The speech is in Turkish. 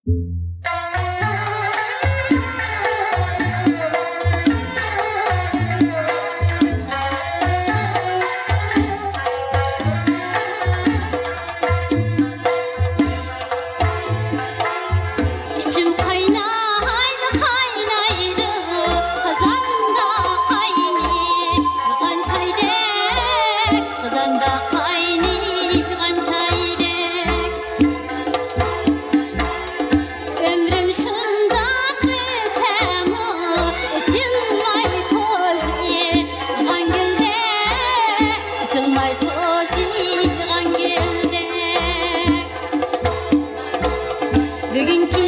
İçim kaynaydı kaynaydı, kazanda kaynayırgan çaydek, kazanda kaynayırgan çaydek. Ömrüm şundaq ötemi, ötülmay toziyirgan güldek, ötülmay toziyirgan güldek. Bugünkü